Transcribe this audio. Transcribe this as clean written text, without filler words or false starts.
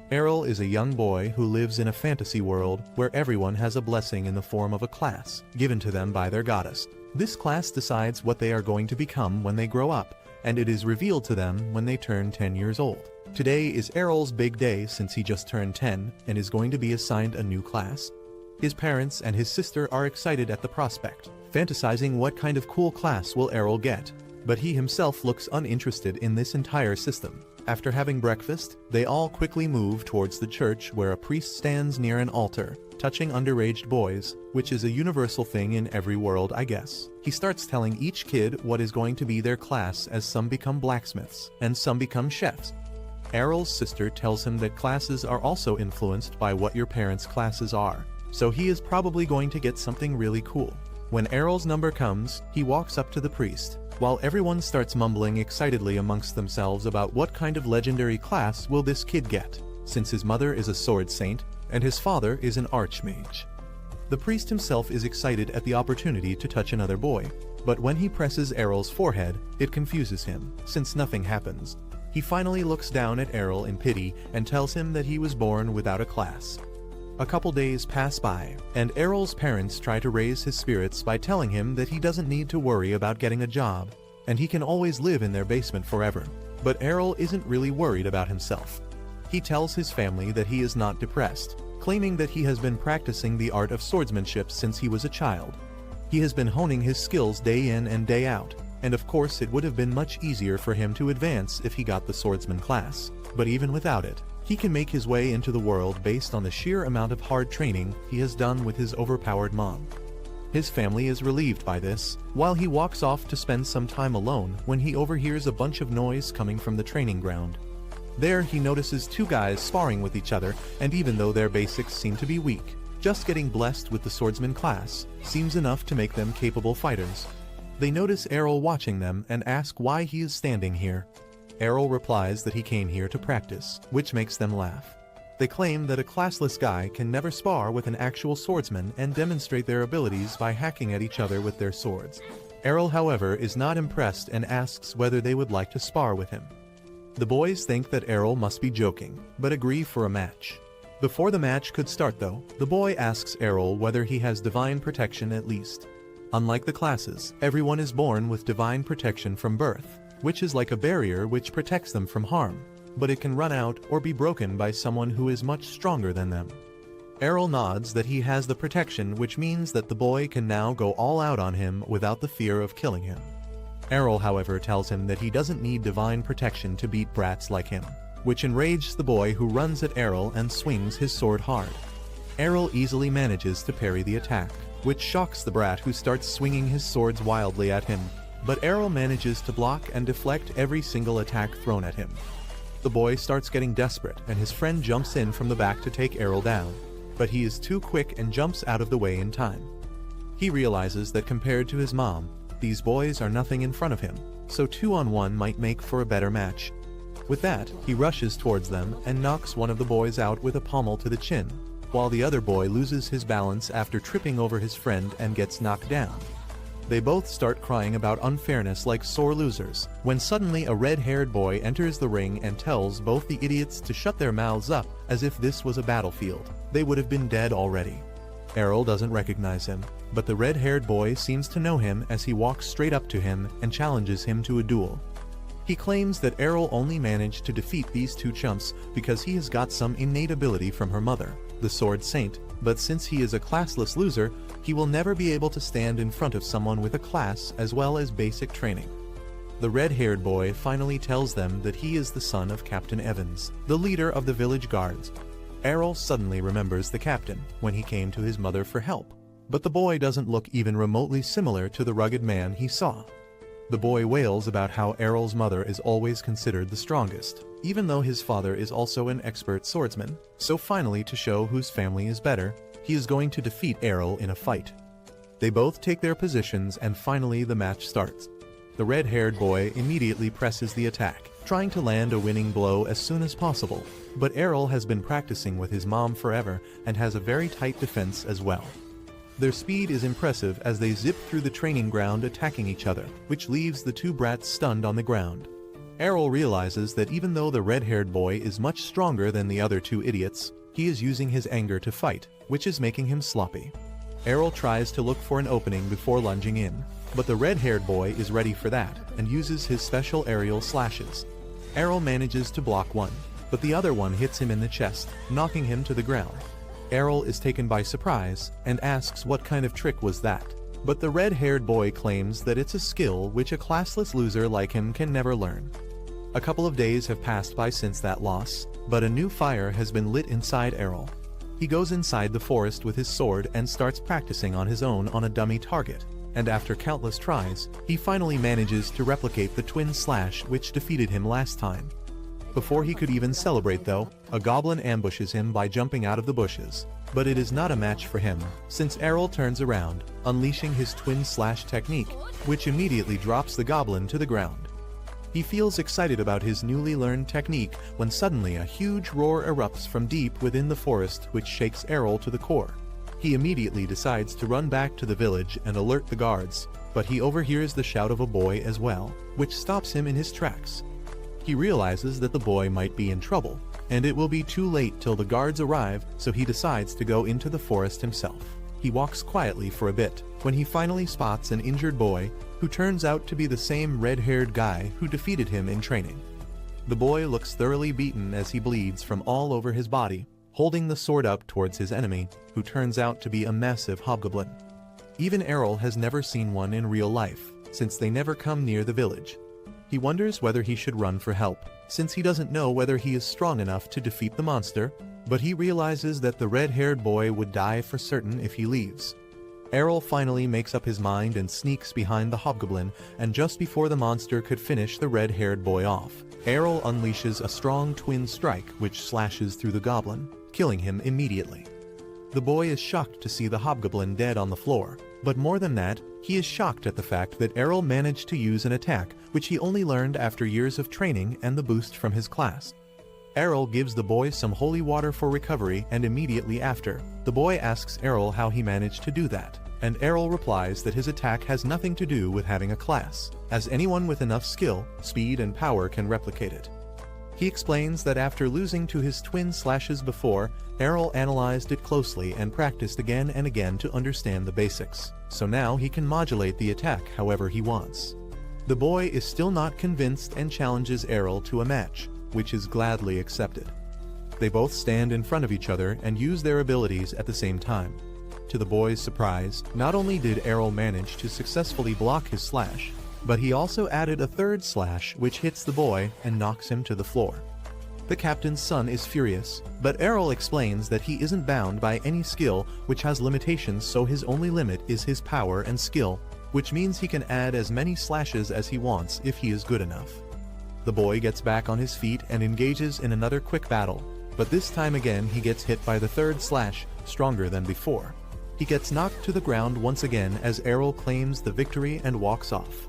Errol is a young boy who lives in a fantasy world where everyone has a blessing in the form of a class given to them by their goddess. This class decides what they are going to become when they grow up, and it is revealed to them when they turn 10 years old. Today is Errol's big day since he just turned 10 and is going to be assigned a new class. His parents and his sister are excited at the prospect, fantasizing what kind of cool class will Errol get. But he himself looks uninterested in this entire system. After having breakfast, they all quickly move towards the church where a priest stands near an altar, touching underage boys, which is a universal thing in every world, I guess. He starts telling each kid what is going to be their class, as some become blacksmiths and some become chefs. Errol's sister tells him that classes are also influenced by what your parents' classes are, so he is probably going to get something really cool. When Errol's number comes, he walks up to the priest, while everyone starts mumbling excitedly amongst themselves about what kind of legendary class will this kid get, since his mother is a sword saint and his father is an archmage. The priest himself is excited at the opportunity to touch another boy, but when he presses Errol's forehead, it confuses him, since nothing happens. He finally looks down at Errol in pity and tells him that he was born without a class. A couple days pass by, and Errol's parents try to raise his spirits by telling him that he doesn't need to worry about getting a job, and he can always live in their basement forever. But Errol isn't really worried about himself. He tells his family that he is not depressed, claiming that he has been practicing the art of swordsmanship since he was a child. He has been honing his skills day in and day out, and of course it would have been much easier for him to advance if he got the swordsman class. But even without it, he can make his way into the world based on the sheer amount of hard training he has done with his overpowered mom. His family is relieved by this, while he walks off to spend some time alone when he overhears a bunch of noise coming from the training ground. There he notices two guys sparring with each other, and even though their basics seem to be weak, just getting blessed with the swordsman class seems enough to make them capable fighters. They notice Errol watching them and ask why he is standing here. Errol replies that he came here to practice, which makes them laugh. They claim that a classless guy can never spar with an actual swordsman and demonstrate their abilities by hacking at each other with their swords. Errol, however, is not impressed and asks whether they would like to spar with him. The boys think that Errol must be joking, but agree for a match. Before the match could start though, the boy asks Errol whether he has divine protection at least. Unlike the classes, everyone is born with divine protection from birth, which is like a barrier which protects them from harm, but it can run out or be broken by someone who is much stronger than them. Errol nods that he has the protection, which means that the boy can now go all out on him without the fear of killing him. Errol, however, tells him that he doesn't need divine protection to beat brats like him, which enrages the boy, who runs at Errol and swings his sword hard. Errol easily manages to parry the attack, which shocks the brat, who starts swinging his swords wildly at him. But Errol manages to block and deflect every single attack thrown at him. The boy starts getting desperate, and his friend jumps in from the back to take Errol down, but he is too quick and jumps out of the way in time. He realizes that compared to his mom, these boys are nothing in front of him, so 2-on-1 might make for a better match. With that, he rushes towards them and knocks one of the boys out with a pommel to the chin, while the other boy loses his balance after tripping over his friend and gets knocked down. They both start crying about unfairness like sore losers, when suddenly a red-haired boy enters the ring and tells both the idiots to shut their mouths up, as if this was a battlefield. They would have been dead already. Errol doesn't recognize him, but the red-haired boy seems to know him as he walks straight up to him and challenges him to a duel. He claims that Errol only managed to defeat these two chumps because he has got some innate ability from her mother, the Sword Saint, but since he is a classless loser, he will never be able to stand in front of someone with a class as well as basic training. The red-haired boy finally tells them that he is the son of Captain Evans, the leader of the village guards. Errol suddenly remembers the captain when he came to his mother for help, but the boy doesn't look even remotely similar to the rugged man he saw. The boy wails about how Errol's mother is always considered the strongest, even though his father is also an expert swordsman. So finally, to show whose family is better, he is going to defeat Errol in a fight. They both take their positions and finally the match starts. The red-haired boy immediately presses the attack, trying to land a winning blow as soon as possible, but Errol has been practicing with his mom forever and has a very tight defense as well. Their speed is impressive as they zip through the training ground attacking each other, which leaves the two brats stunned on the ground. Errol realizes that even though the red-haired boy is much stronger than the other two idiots, he is using his anger to fight, which is making him sloppy. Errol tries to look for an opening before lunging in, but the red-haired boy is ready for that and uses his special aerial slashes. Errol manages to block one, but the other one hits him in the chest, knocking him to the ground. Errol is taken by surprise and asks what kind of trick was that. But the red-haired boy claims that it's a skill which a classless loser like him can never learn. A couple of days have passed by since that loss, but a new fire has been lit inside Errol. He goes inside the forest with his sword and starts practicing on his own on a dummy target, and after countless tries, he finally manages to replicate the twin slash which defeated him last time. Before he could even celebrate though, a goblin ambushes him by jumping out of the bushes. But it is not a match for him, since Errol turns around, unleashing his twin slash technique, which immediately drops the goblin to the ground. He feels excited about his newly learned technique when suddenly a huge roar erupts from deep within the forest which shakes Errol to the core. He immediately decides to run back to the village and alert the guards, but he overhears the shout of a boy as well, which stops him in his tracks. He realizes that the boy might be in trouble, and it will be too late till the guards arrive, so he decides to go into the forest himself. He walks quietly for a bit, when he finally spots an injured boy, who turns out to be the same red-haired guy who defeated him in training. The boy looks thoroughly beaten as he bleeds from all over his body, holding the sword up towards his enemy, who turns out to be a massive hobgoblin. Even Errol has never seen one in real life, since they never come near the village. He wonders whether he should run for help, since he doesn't know whether he is strong enough to defeat the monster, but he realizes that the red-haired boy would die for certain if he leaves. Errol finally makes up his mind and sneaks behind the hobgoblin, and just before the monster could finish the red-haired boy off, Errol unleashes a strong twin strike which slashes through the goblin, killing him immediately. The boy is shocked to see the hobgoblin dead on the floor, but more than that, he is shocked at the fact that Errol managed to use an attack which he only learned after years of training and the boost from his class. Errol gives the boy some holy water for recovery, and immediately after, the boy asks Errol how he managed to do that, and Errol replies that his attack has nothing to do with having a class, as anyone with enough skill, speed and power can replicate it. He explains that after losing to his twin slashes before, Errol analyzed it closely and practiced again and again to understand the basics, so now he can modulate the attack however he wants. The boy is still not convinced and challenges Errol to a match, which is gladly accepted. They both stand in front of each other and use their abilities at the same time. To the boy's surprise, not only did Errol manage to successfully block his slash, but he also added a third slash which hits the boy and knocks him to the floor. The captain's son is furious, but Errol explains that he isn't bound by any skill which has limitations, so his only limit is his power and skill, which means he can add as many slashes as he wants if he is good enough. The boy gets back on his feet and engages in another quick battle, but this time again he gets hit by the third slash, stronger than before. He gets knocked to the ground once again as Errol claims the victory and walks off.